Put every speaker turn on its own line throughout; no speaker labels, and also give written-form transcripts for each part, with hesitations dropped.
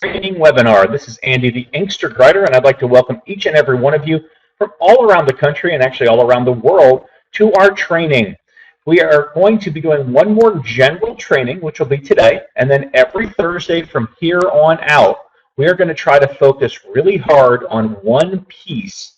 Training webinar. This is Andy, the Inkster Writer, and I'd like to welcome each and every one of you from all around the country and actually all around the world to our training. We are going to be doing one more general training, which will be today, and then every Thursday from here on out, we are going to try to focus really hard on one piece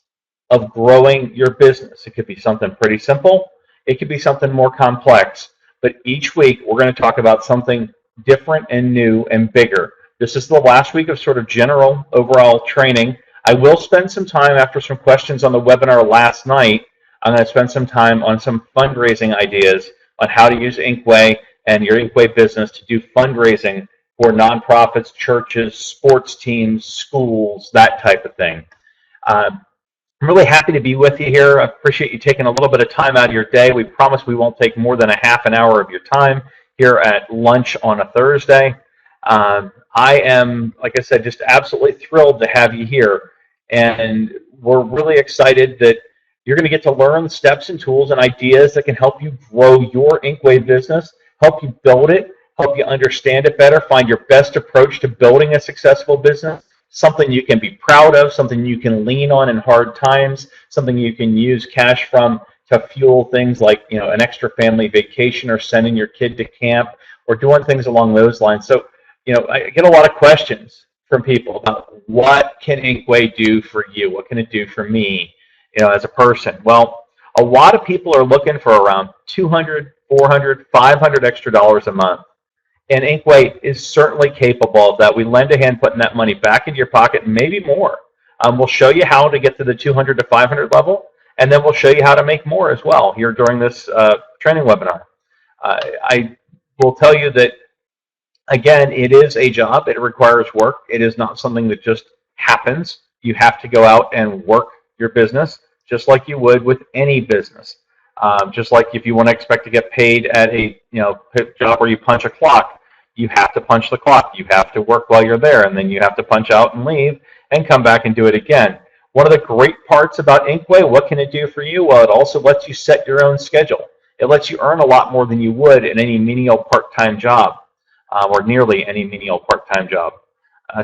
of growing your business. It could be something pretty simple. It could be something more complex. But each week, we're going to talk about something different and new and bigger. This is the last week of sort of general overall training. I will spend some time after some questions on the webinar last night. I'm going to spend some time on some fundraising ideas on how to use Inkway and your Inkway business to do fundraising for nonprofits, churches, sports teams, schools, that type of thing. I'm really happy to be with you here. I appreciate you taking a little bit of time out of your day. We promise we won't take more than a half an hour of your time here at lunch on a Thursday. I am, like I said, just absolutely thrilled to have you here. And we're really excited that you're going to get to learn steps and tools and ideas that can help you grow your Inkway business, help you build it, help you understand it better, find your best approach to building a successful business, something you can be proud of, something you can lean on in hard times, something you can use cash from to fuel things like, an extra family vacation or sending your kid to camp or doing things along those lines. So, I get a lot of questions from people about what can Inkway do for you? What can it do for me, as a person? Well, a lot of people are looking for around $200, $400, $500 extra dollars a month. And Inkway is certainly capable of that. We lend a hand putting that money back into your pocket and maybe more. We'll show you how to get to the 200 to 500 level, and then we'll show you how to make more as well here during this training webinar. I will tell you that, again, it is a job. It requires work. It is not something that just happens. You have to go out and work your business just like you would with any business. Just like if you want to expect to get paid at a job where you punch a clock, you have to punch the clock. You have to work while you're there, and then you have to punch out and leave and come back and do it again. One of the great parts about Inkway, what can it do for you? Well, it also lets you set your own schedule. It lets you earn a lot more than you would in any menial part-time job. Or nearly any menial part-time job.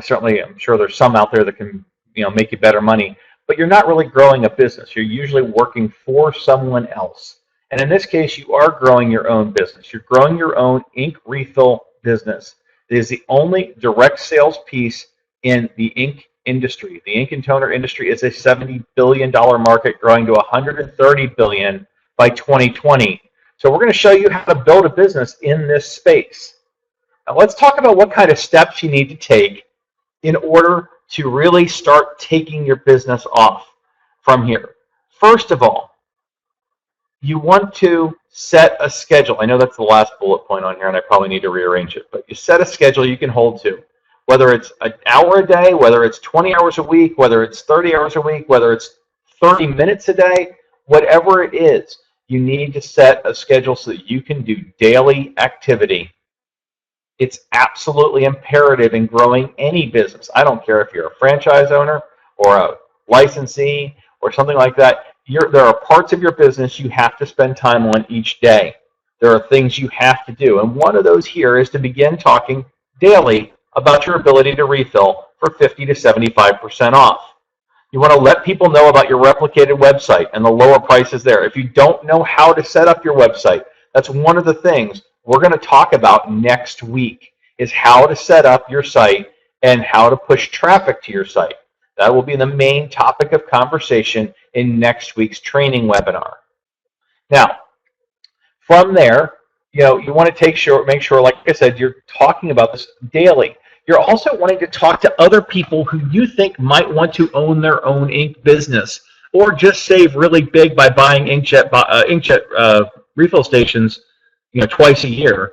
Certainly, I'm sure there's some out there that can, make you better money, but you're not really growing a business. You're usually working for someone else. And in this case, you are growing your own business. You're growing your own ink refill business. It is the only direct sales piece in the ink industry. The ink and toner industry is a $70 billion market growing to $130 billion by 2020. So we're going to show you how to build a business in this space. Now let's talk about what kind of steps you need to take in order to really start taking your business off from here. First of all, you want to set a schedule. I know that's the last bullet point on here, and I probably need to rearrange it, but you set a schedule you can hold to. Whether it's an hour a day, whether it's 20 hours a week, whether it's 30 hours a week, whether it's 30 minutes a day, whatever it is, you need to set a schedule so that you can do daily activity. It's absolutely imperative in growing any business. I don't care if you're a franchise owner or a licensee or something like that. There are parts of your business you have to spend time on each day. There are things you have to do. And one of those here is to begin talking daily about your ability to refill for 50 to 75% off. You want to let people know about your replicated website and the lower prices there. If you don't know how to set up your website, that's one of the things we're going to talk about next week, is how to set up your site and how to push traffic to your site. That will be the main topic of conversation in next week's training webinar. Now, from there, you want to make sure, like I said, you're talking about this daily. You're also wanting to talk to other people who you think might want to own their own ink business or just save really big by buying inkjet refill stations twice a year,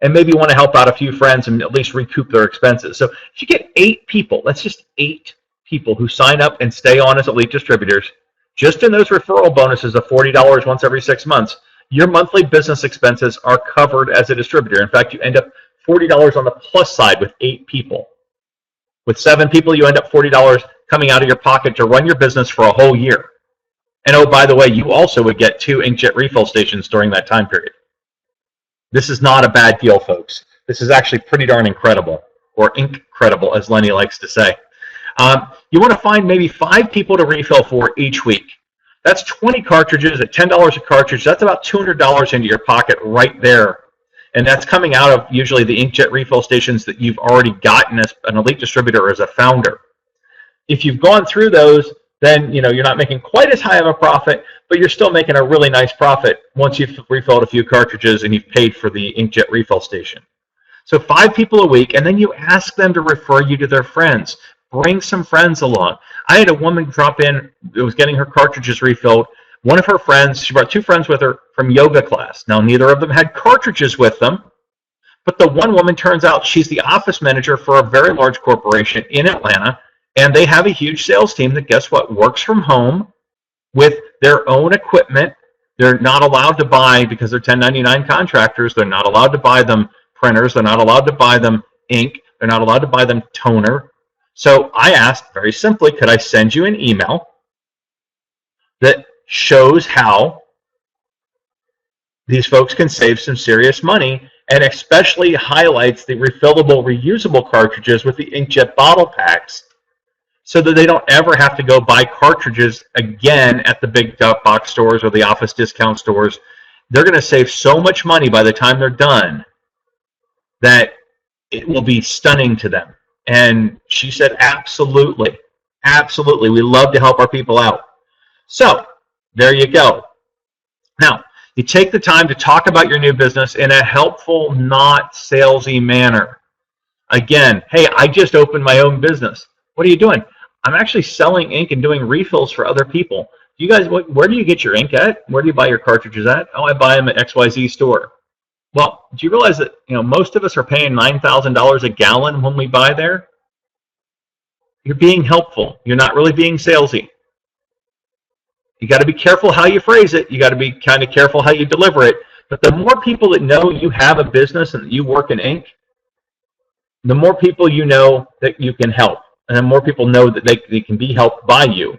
and maybe want to help out a few friends and at least recoup their expenses. So if you get 8 people, that's just 8 people who sign up and stay on as elite distributors, just in those referral bonuses of $40 once every 6 months, your monthly business expenses are covered as a distributor. In fact, you end up $40 on the plus side with 8 people. With 7 people, you end up $40 coming out of your pocket to run your business for a whole year. And oh, by the way, you also would get 2 inkjet refill stations during that time period. This is not a bad deal, folks. This is actually pretty darn incredible, or incredible, as Lenny likes to say. You want to find maybe 5 people to refill for each week. That's 20 cartridges at $10 a cartridge. That's about $200 into your pocket right there. And that's coming out of usually the inkjet refill stations that you've already gotten as an Elite distributor or as a founder. If you've gone through those, then you're not making quite as high of a profit, but you're still making a really nice profit once you've refilled a few cartridges and you've paid for the inkjet refill station. So 5 people a week, and then you ask them to refer you to their friends. Bring some friends along. I had a woman drop in that was getting her cartridges refilled. One of her friends, she brought 2 friends with her from yoga class. Now, neither of them had cartridges with them, but the one woman, turns out she's the office manager for a very large corporation in Atlanta, and they have a huge sales team that, guess what, works from home with their own equipment. They're not allowed to buy, because they're 1099 contractors, they're not allowed to buy them printers, they're not allowed to buy them ink, they're not allowed to buy them toner. So I asked very simply, could I send you an email that shows how these folks can save some serious money, and especially highlights the refillable, reusable cartridges with the inkjet bottle packs, so that they don't ever have to go buy cartridges again at the big box stores or the office discount stores. They're going to save so much money by the time they're done that it will be stunning to them. And she said, absolutely, absolutely. We love to help our people out. So there you go. Now, you take the time to talk about your new business in a helpful, not salesy manner. Again, hey, I just opened my own business. What are you doing? I'm actually selling ink and doing refills for other people. You guys, where do you get your ink at? Where do you buy your cartridges at? Oh, I buy them at XYZ store. Well, do you realize that most of us are paying $9,000 a gallon when we buy there? You're being helpful. You're not really being salesy. You got to be careful how you phrase it. You got to be kind of careful how you deliver it. But the more people that know you have a business and that you work in ink, the more people you know that you can help, and the more people know that they can be helped by you.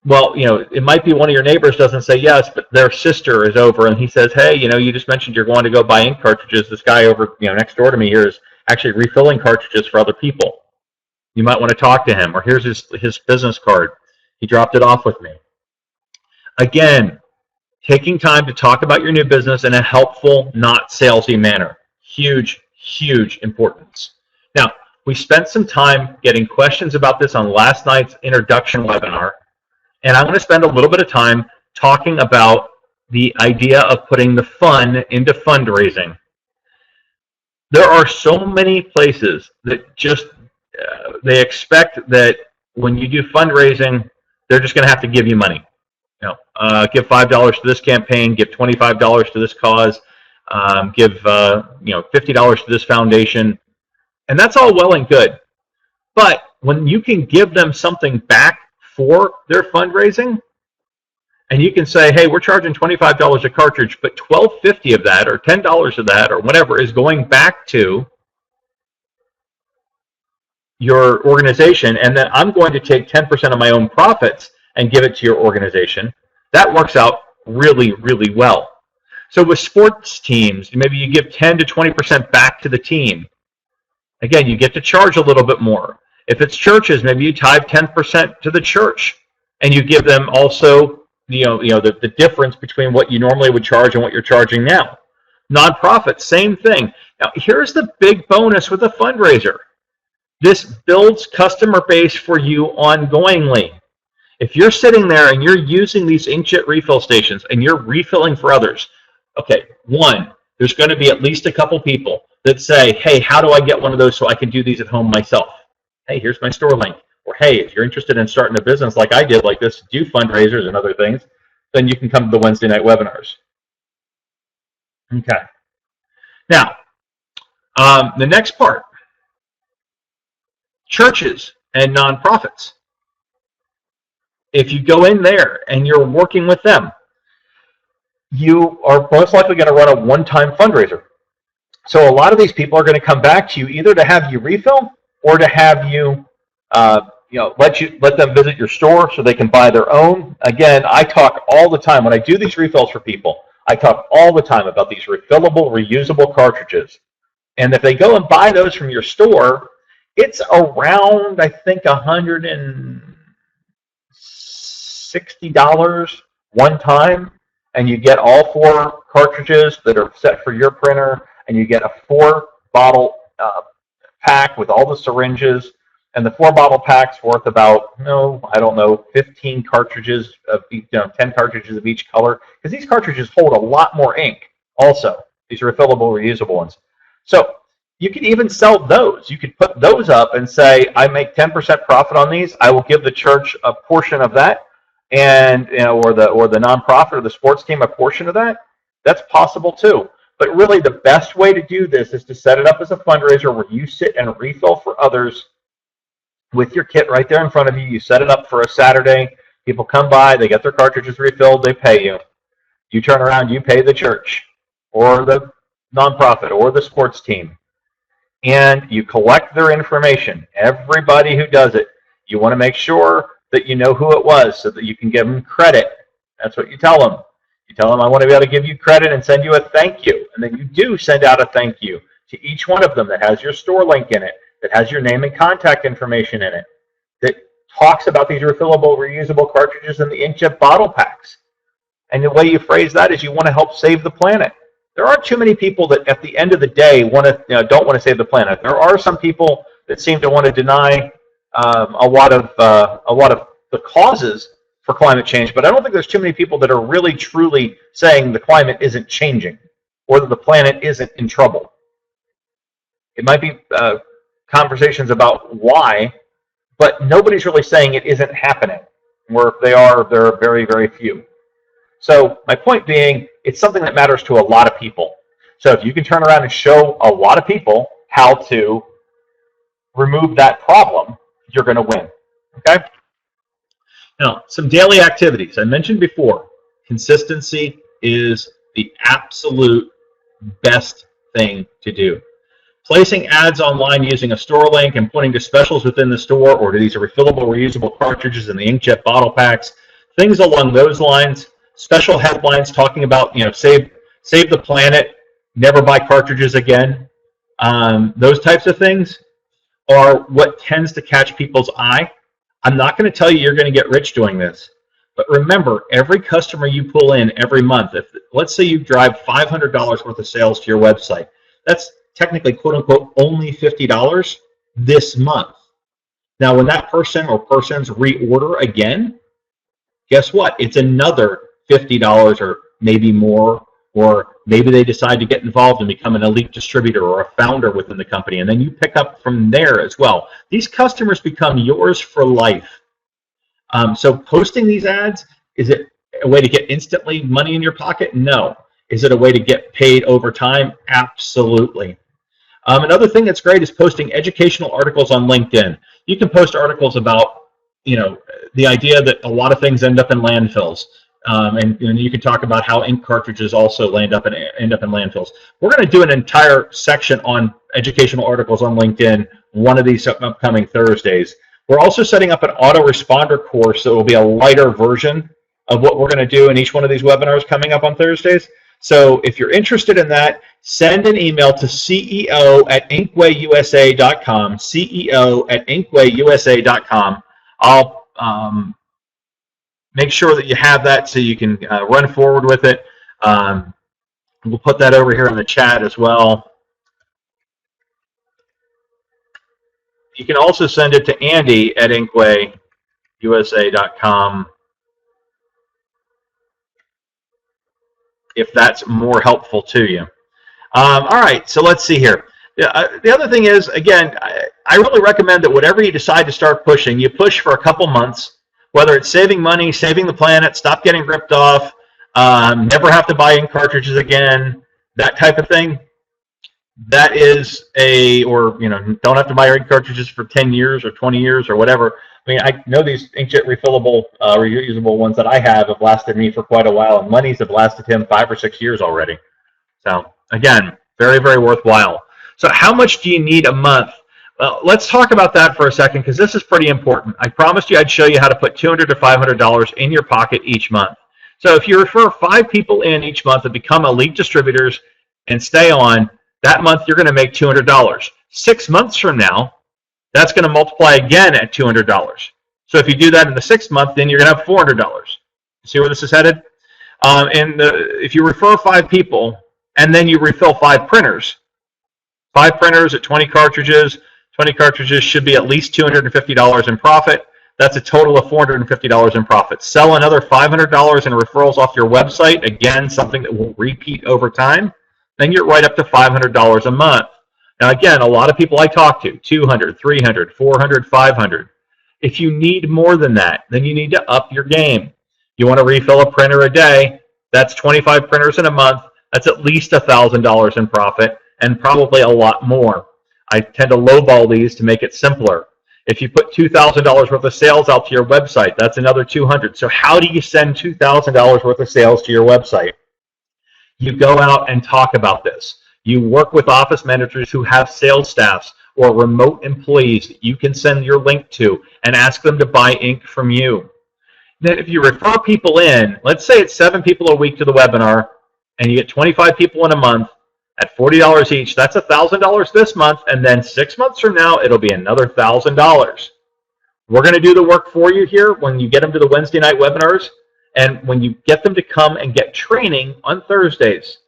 Well, it might be one of your neighbors doesn't say yes, but their sister is over and he says, hey, you just mentioned you're going to go buy ink cartridges. This guy over, next door to me here is actually refilling cartridges for other people. You might want to talk to him, or here's his business card. He dropped it off with me. Again, taking time to talk about your new business in a helpful, not salesy manner. Huge, huge importance. Now, we spent some time getting questions about this on last night's introduction webinar. And I'm going to spend a little bit of time talking about the idea of putting the fun into fundraising. There are so many places that just, they expect that when you do fundraising, they're just going to have to give you money. Give $5 to this campaign, give $25 to this cause, give $50 to this foundation. And that's all well and good. But when you can give them something back for their fundraising, and you can say, hey, we're charging $25 a cartridge, but $12.50 of that, or $10 of that, or whatever, is going back to your organization, and then I'm going to take 10% of my own profits and give it to your organization. That works out really, really well. So with sports teams, maybe you give 10 to 20% back to the team. Again, you get to charge a little bit more. If it's churches, maybe you tithe 10% to the church, and you give them also, the difference between what you normally would charge and what you're charging now. Nonprofits, same thing. Now, here's the big bonus with a fundraiser. This builds customer base for you ongoingly. If you're sitting there and you're using these inkjet refill stations and you're refilling for others, okay, one, there's going to be at least a couple people that say, hey, how do I get one of those so I can do these at home myself? Hey, here's my store link. Or, hey, if you're interested in starting a business like I did, like this, do fundraisers and other things, then you can come to the Wednesday night webinars. Okay. Now, the next part, churches and nonprofits. If you go in there and you're working with them, you are most likely going to run a one-time fundraiser. So a lot of these people are going to come back to you either to have you refill or to have you, let them visit your store so they can buy their own. Again, I talk all the time when I do these refills for people. I talk all the time about these refillable, reusable cartridges. And if they go and buy those from your store, it's around, I think, $160 one time, and you get all 4 cartridges that are set for your printer, and you get a 4-bottle pack with all the syringes, and the 4-bottle pack's worth about, 15 cartridges of 10 cartridges of each color, because these cartridges hold a lot more ink also, these refillable, reusable ones. So you can even sell those. You could put those up and say, I make 10% profit on these. I will give the church a portion of that, and or the nonprofit or the sports team a portion of that. That's possible too. But really, the best way to do this is to set it up as a fundraiser where you sit and refill for others with your kit right there in front of you. You set it up for a Saturday. People come by, they get their cartridges refilled, they pay you. You turn around, you pay the church or the nonprofit or the sports team. And you collect their information. Everybody who does it, you want to make sure that you know who it was so that you can give them credit. That's what you tell them. You tell them, I want to be able to give you credit and send you a thank you. And then you do send out a thank you to each one of them that has your store link in it, that has your name and contact information in it, that talks about these refillable, reusable cartridges and the inkjet bottle packs. And the way you phrase that is you want to help save the planet. There aren't too many people that at the end of the day don't want to save the planet. There are some people that seem to want to deny a lot of the causes for climate change, but I don't think there's too many people that are really truly saying the climate isn't changing or that the planet isn't in trouble. It might be conversations about why, but nobody's really saying it isn't happening. Or if they are, there are very, very few. So my point being, it's something that matters to a lot of people. So if you can turn around and show a lot of people how to remove that problem, you're going to win. Okay? Now, some daily activities. I mentioned before, consistency is the absolute best thing to do. Placing ads online using a store link and pointing to specials within the store or to these refillable, reusable cartridges and the inkjet bottle packs, things along those lines. Special headlines talking about, save the planet, never buy cartridges again. Those types of things are what tends to catch people's eye. I'm not going to tell you you're going to get rich doing this, but remember, every customer you pull in every month, if let's say you drive $500 worth of sales to your website, that's technically, quote unquote, only $50 this month. Now, when that person or persons reorder again, guess what? It's another $50 or maybe more, or maybe they decide to get involved and become an elite distributor or a founder within the company, and then you pick up from there as well. These customers become yours for life. So posting these ads, is it a way to get instantly money in your pocket? No. Is it a way to get paid over time? Absolutely. Another thing that's great is posting educational articles on LinkedIn. You can post articles about, the idea that a lot of things end up in landfills. And you can talk about how ink cartridges also end up in landfills. We're going to do an entire section on educational articles on LinkedIn one of these upcoming Thursdays. We're also setting up an autoresponder course that will be a lighter version of what we're going to do in each one of these webinars coming up on Thursdays. So if you're interested in that, send an email to ceo@inkwayusa.com, ceo@inkwayusa.com. I'll make sure that you have that so you can run forward with it. We'll put that over here in the chat as well. You can also send it to Andy@inkwayusa.com if that's more helpful to you. All right, so let's see here. The other thing is, again, I really recommend that whatever you decide to start pushing, you push for a couple months, whether it's saving money, saving the planet, stop getting ripped off, never have to buy ink cartridges again, that type of thing. That is don't have to buy ink cartridges for 10 years or 20 years or whatever. I mean, I know these inkjet refillable, reusable ones that I have lasted me for quite a while, and Money's have lasted him 5 or 6 years already. So, again, very, very worthwhile. So how much do you need a month? Well, let's talk about that for a second, because this is pretty important. I promised you I'd show you how to put $200 to $500 in your pocket each month. So if you refer 5 people in each month and become elite distributors and stay on, that month you're going to make $200. 6 months from now, that's going to multiply again at $200. So if you do that in the 6th month, then you're going to have $400. See where this is headed? If you refer 5 people and then you refill 5 printers, 5 printers at 20 cartridges, 20 cartridges should be at least $250 in profit. That's a total of $450 in profit. Sell another $500 in referrals off your website, again, something that will repeat over time, then you're right up to $500 a month. Now again, a lot of people I talk to, 200, 300, 400, 500. If you need more than that, then you need to up your game. You want to refill a printer a day, that's 25 printers in a month, that's at least $1,000 in profit, and probably a lot more. I tend to lowball these to make it simpler. If you put $2,000 worth of sales out to your website, that's another $200. So how do you send $2,000 worth of sales to your website? You go out and talk about this. You work with office managers who have sales staffs or remote employees that you can send your link to and ask them to buy ink from you. Then if you refer people in, let's say it's 7 people a week to the webinar, and you get 25 people in a month at $40 each, that's $1,000 this month, and then 6 months from now, it'll be another $1,000. We're going to do the work for you here when you get them to the Wednesday night webinars, and when you get them to come and get training on Thursdays.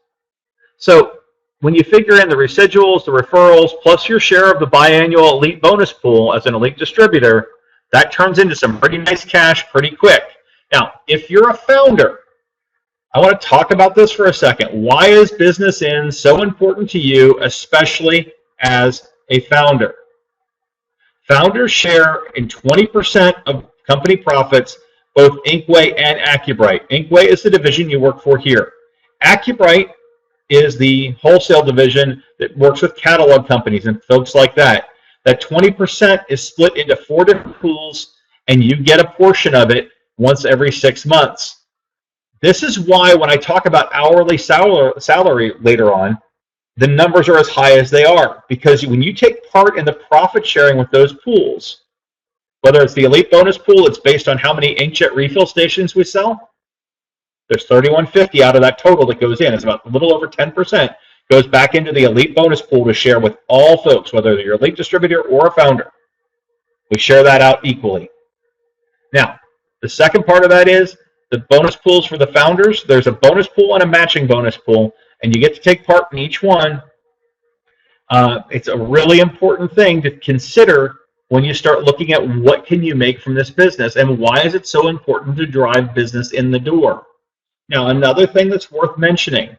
So when you figure in the residuals, the referrals, plus your share of the biannual elite bonus pool as an elite distributor, that turns into some pretty nice cash pretty quick. Now, if you're a founder, I want to talk about this for a second. Why is Business In so important to you, especially as a founder? Founders share in 20% of company profits, both Inkway and AccuBrite. Inkway is the division you work for here. AccuBrite is the wholesale division that works with catalog companies and folks like that. That 20% is split into 4 different pools, and you get a portion of it once every 6 months. This is why when I talk about hourly salary later on, the numbers are as high as they are. Because when you take part in the profit sharing with those pools, whether it's the elite bonus pool, it's based on how many inkjet refill stations we sell. There's $3,150 out of that total that goes in. It's about a little over 10%. Goes back into the elite bonus pool to share with all folks, whether you're a elite distributor or a founder. We share that out equally. Now, the second part of that is the bonus pools for the founders. There's a bonus pool and a matching bonus pool, and you get to take part in each one. It's a really important thing to consider when you start looking at what can you make from this business and why is it so important to drive business in the door. Now, another thing that's worth mentioning,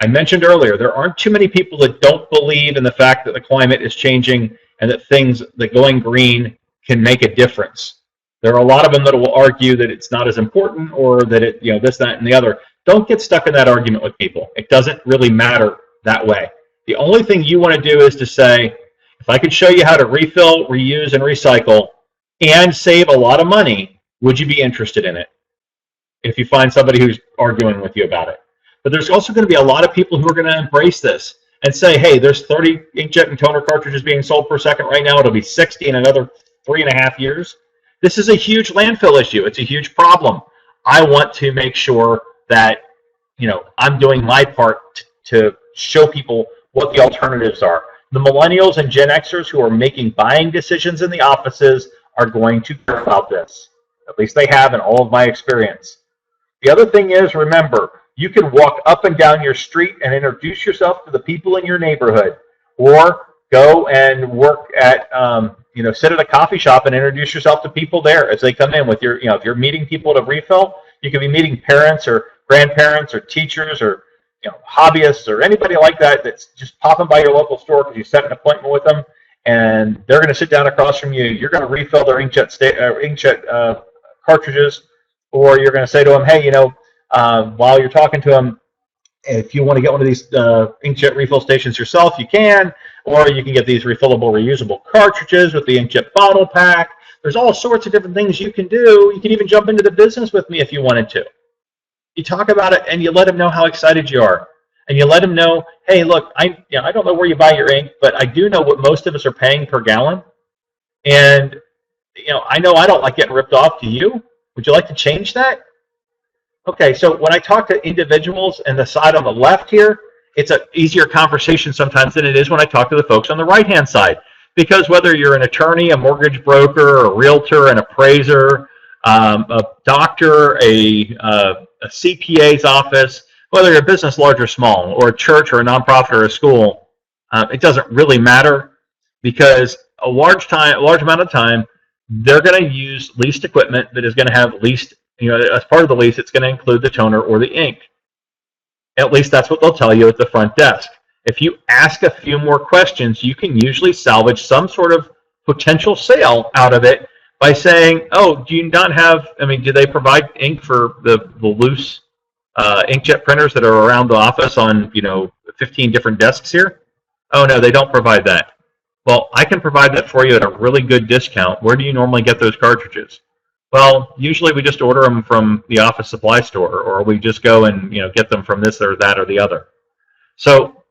I mentioned earlier, there aren't too many people that don't believe in the fact that the climate is changing and that going green can make a difference. There are a lot of them that will argue that it's not as important or that it, this, that, and the other. Don't get stuck in that argument with people. It doesn't really matter that way. The only thing you want to do is to say, if I could show you how to refill, reuse, and recycle and save a lot of money, would you be interested in it? If you find somebody who's arguing with you about it. But there's also going to be a lot of people who are going to embrace this and say, hey, there's 30 inkjet and toner cartridges being sold per second right now. It'll be 60 in another 3.5 years. This is a huge landfill issue. It's a huge problem. I want to make sure that I'm doing my part to show people what the alternatives are. The millennials and Gen Xers who are making buying decisions in the offices are going to care about this. At least they have in all of my experience. The other thing is, remember, you can walk up and down your street and introduce yourself to the people in your neighborhood, or go and work at, sit at a coffee shop and introduce yourself to people there as they come in with your, if you're meeting people to refill, you can be meeting parents or grandparents or teachers or, hobbyists or anybody like that that's just popping by your local store because you set an appointment with them, and they're going to sit down across from you. You're going to refill their inkjet cartridges, or you're going to say to them, hey, while you're talking to them, if you want to get one of these inkjet refill stations yourself, you can, or you can get these refillable, reusable cartridges with the inkjet bottle pack. There's all sorts of different things you can do. You can even jump into the business with me if you wanted to. You talk about it and you let them know how excited you are. And you let them know, hey, look, I don't know where you buy your ink, but I do know what most of us are paying per gallon. And, I know I don't like getting ripped off. Do you? Would you like to change that? Okay, so when I talk to individuals and the side on the left here, it's an easier conversation sometimes than it is when I talk to the folks on the right-hand side. Because whether you're an attorney, a mortgage broker, a realtor, an appraiser, a doctor, a CPA's office, whether you're a business large or small, or a church or a nonprofit or a school, it doesn't really matter, because a large amount of time, they're going to use leased equipment that is going to have leased, as part of the lease, it's going to include the toner or the ink. At least that's what they'll tell you at the front desk. If you ask a few more questions, you can usually salvage some sort of potential sale out of it by saying, oh, do you not have, do they provide ink for the loose inkjet printers that are around the office on, 15 different desks here? Oh, no, they don't provide that. Well, I can provide that for you at a really good discount. Where do you normally get those cartridges? Well, usually we just order them from the office supply store, or we just go and get them from this or that or the other. So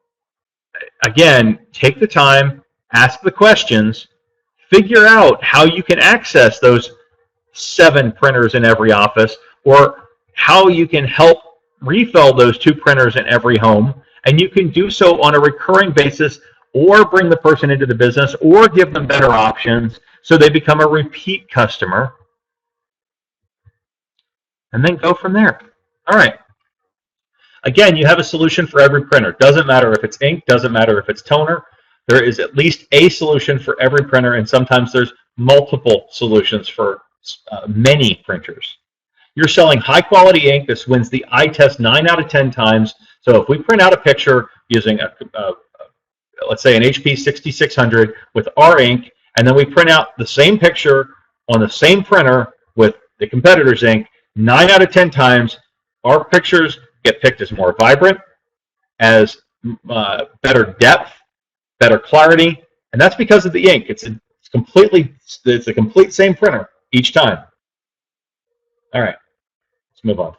again, take the time, ask the questions, figure out how you can access those 7 printers in every office, or how you can help refill those 2 printers in every home, and you can do so on a recurring basis, or bring the person into the business, or give them better options so they become a repeat customer, and then go from there. All right. Again, you have a solution for every printer. Doesn't matter if it's ink, doesn't matter if it's toner. There is at least a solution for every printer, and sometimes there's multiple solutions for many printers. You're selling high-quality ink. This wins the eye test 9 out of 10 times. So if we print out a picture using, let's say, an HP 6600 with our ink, and then we print out the same picture on the same printer with the competitor's ink, 9 out of 10 times, our pictures get picked as more vibrant, as better depth, better clarity, and that's because of the ink. It's a complete same printer each time. All right, let's move on.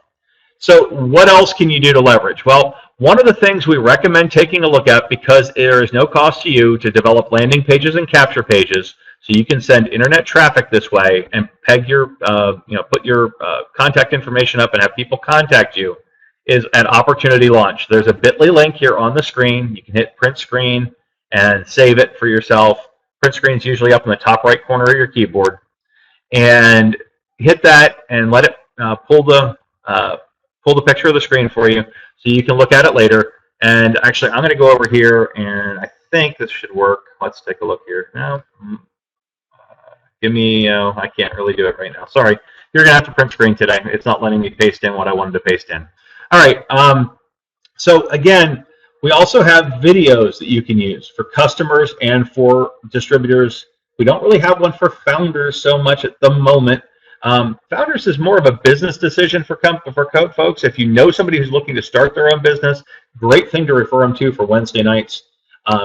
So what else can you do to leverage? Well, one of the things we recommend taking a look at, because there is no cost to you to develop landing pages and capture pages, so you can send internet traffic this way and peg your, put your contact information up and have people contact you, is an opportunity launch. There's a bit.ly link here on the screen. You can hit print screen and save it for yourself. Print screen is usually up in the top right corner of your keyboard. And hit that and let it pull the picture of the screen for you so you can look at it later. And actually, I'm going to go over here, and I think this should work. Let's take a look here. No. I can't really do it right now. Sorry. You're going to have to print screen today. It's not letting me paste in what I wanted to paste in. All right. So again, we also have videos that you can use for customers and for distributors. We don't really have one for founders so much at the moment. Founders is more of a business decision for code folks. If you know somebody who's looking to start their own business, great thing to refer them to for Wednesday nights.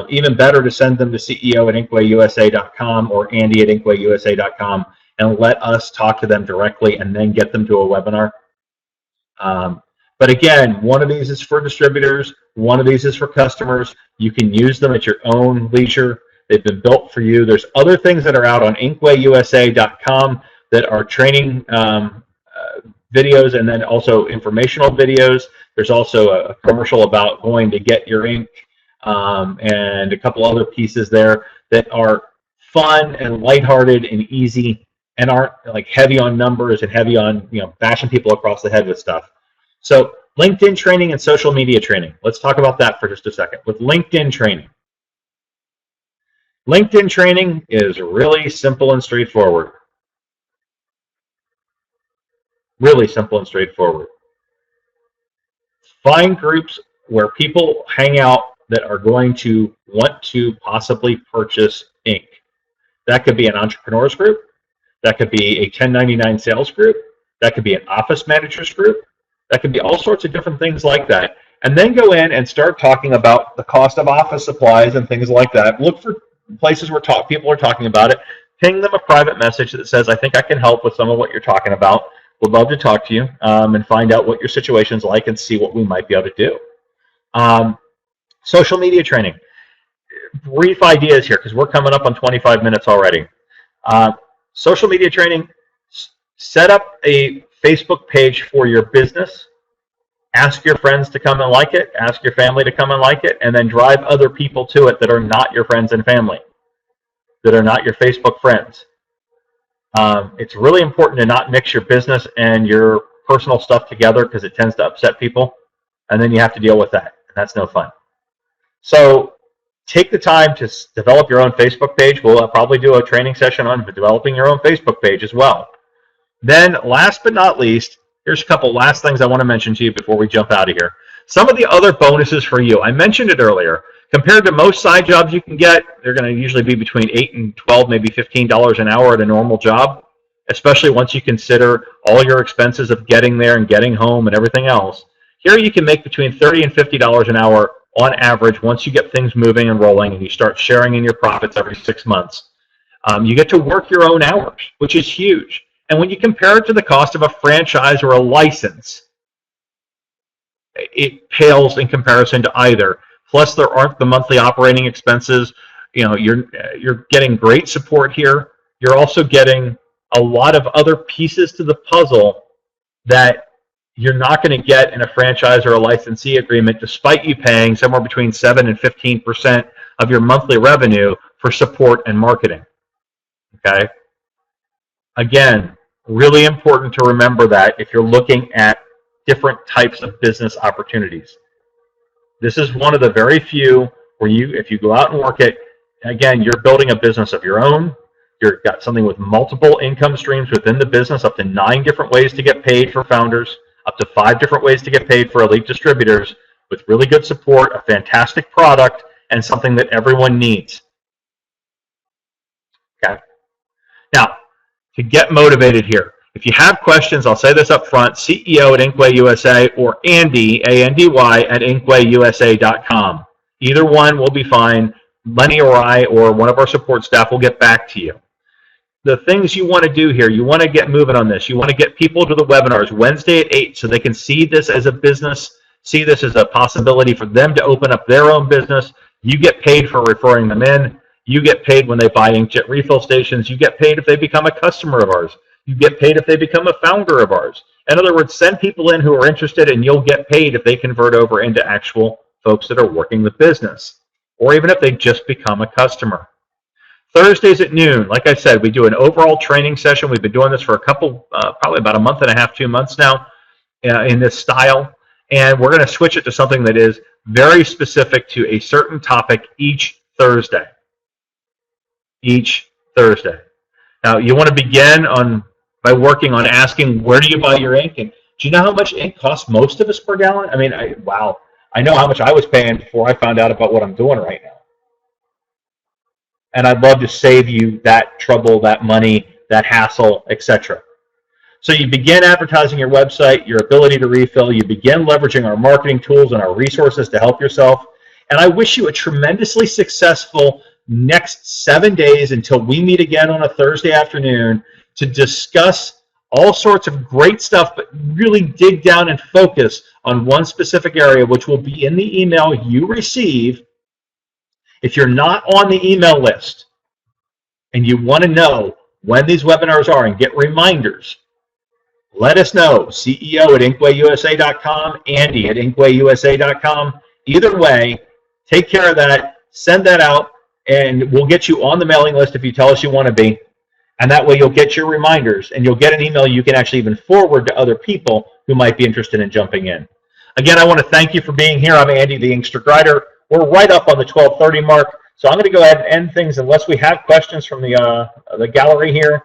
Even better to send them to CEO@inkwayusa.com or Andy@inkwayusa.com and let us talk to them directly and then get them to a webinar. But again, one of these is for distributors, one of these is for customers. You can use them at your own leisure. They've been built for you. There's other things that are out on inkwayusa.com that are training videos and then also informational videos. There's also a commercial about going to get your ink and a couple other pieces there that are fun and lighthearted and easy and aren't like heavy on numbers and heavy on bashing people across the head with stuff. So LinkedIn training and social media training. Let's talk about that for just a second. With LinkedIn training. LinkedIn training is really simple and straightforward. Really simple and straightforward. Find groups where people hang out that are going to want to possibly purchase ink. That could be an entrepreneurs group. That could be a 1099 sales group. That could be an office managers group. That could be all sorts of different things like that. And then go in and start talking about the cost of office supplies and things like that. Look for places where people are talking about it. Ping them a private message that says, I think I can help with some of what you're talking about. Would love to talk to you and find out what your situation's like and see what we might be able to do. Social media training. Brief ideas here because we're coming up on 25 minutes already. Social media training, set up a Facebook page for your business. Ask your friends to come and like it. Ask your family to come and like it, and then drive other people to it that are not your friends and family, that are not your Facebook friends. It's really important to not mix your business and your personal stuff together because it tends to upset people, and then you have to deal with that, and that's no fun. So take the time to develop your own Facebook page. We'll probably do a training session on developing your own Facebook page as well. Then, last but not least, here's a couple last things I want to mention to you before we jump out of here. Some of the other bonuses for you. I mentioned it earlier. Compared to most side jobs you can get, they're going to usually be between $8 and $12, maybe $15 an hour at a normal job, especially once you consider all your expenses of getting there and getting home and everything else. Here you can make between $30 and $50 an hour on average once you get things moving and rolling and you start sharing in your profits every 6 months. You get to work your own hours, which is huge. And when you compare it to the cost of a franchise or a license, it pales in comparison to either. Plus, there aren't the monthly operating expenses. You know, you're getting great support here. You're also getting a lot of other pieces to the puzzle that you're not going to get in a franchise or a licensee agreement, despite you paying somewhere between 7 and 15% of your monthly revenue for support and marketing. Okay? Again, really important to remember that if you're looking at different types of business opportunities. This is one of the very few where if you go out and work it, again, you're building a business of your own. You've got something with multiple income streams within the business, up to 9 different ways to get paid for founders, up to 5 different ways to get paid for elite distributors, with really good support, a fantastic product, and something that everyone needs. Okay. Now, to get motivated here, if you have questions, I'll say this up front, CEO at Inkway USA or Andy, A-N-D-Y, at InkwayUSA.com. Either one will be fine. Lenny or I or one of our support staff will get back to you. The things you want to do here, you want to get moving on this. You want to get people to the webinars Wednesday at 8 so they can see this as a business, see this as a possibility for them to open up their own business. You get paid for referring them in. You get paid when they buy inkjet refill stations. You get paid if they become a customer of ours. You get paid if they become a founder of ours. In other words, send people in who are interested, and you'll get paid if they convert over into actual folks that are working the business, or even if they just become a customer. Thursdays at noon, like I said, we do an overall training session. We've been doing this for a couple, probably about a month and a half, 2 months now in this style. And we're going to switch it to something that is very specific to a certain topic each Thursday. Each Thursday. Now, you want to begin by working on asking, where do you buy your ink? And do you know how much ink costs most of us per gallon? I mean, wow. I know how much I was paying before I found out about what I'm doing right now. And I'd love to save you that trouble, that money, that hassle, etc. So you begin advertising your website, your ability to refill. You begin leveraging our marketing tools and our resources to help yourself. And I wish you a tremendously successful next 7 days until we meet again on a Thursday afternoon to discuss all sorts of great stuff, but really dig down and focus on one specific area, which will be in the email you receive. If you're not on the email list and you want to know when these webinars are and get reminders, let us know. CEO at InkwayUSA.com, Andy at InkwayUSA.com. Either way, take care of that, send that out, and we'll get you on the mailing list if you tell us you want to be. And that way you'll get your reminders, and you'll get an email you can actually even forward to other people who might be interested in jumping in. Again, I want to thank you for being here. I'm Andy, the Inkster Grider. We're right up on the 12:30 mark, so I'm going to go ahead and end things unless we have questions from the gallery here.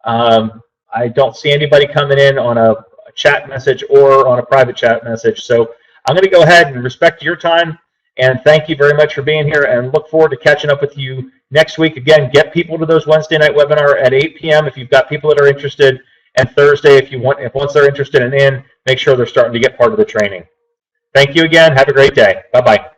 I don't see anybody coming in on a chat message or on a private chat message, so I'm going to go ahead and respect your time, and thank you very much for being here, and look forward to catching up with you next week. Again, get people to those Wednesday night webinar at 8 p.m. if you've got people that are interested, and Thursday if once they're interested in, make sure they're starting to get part of the training. Thank you again. Have a great day. Bye-bye.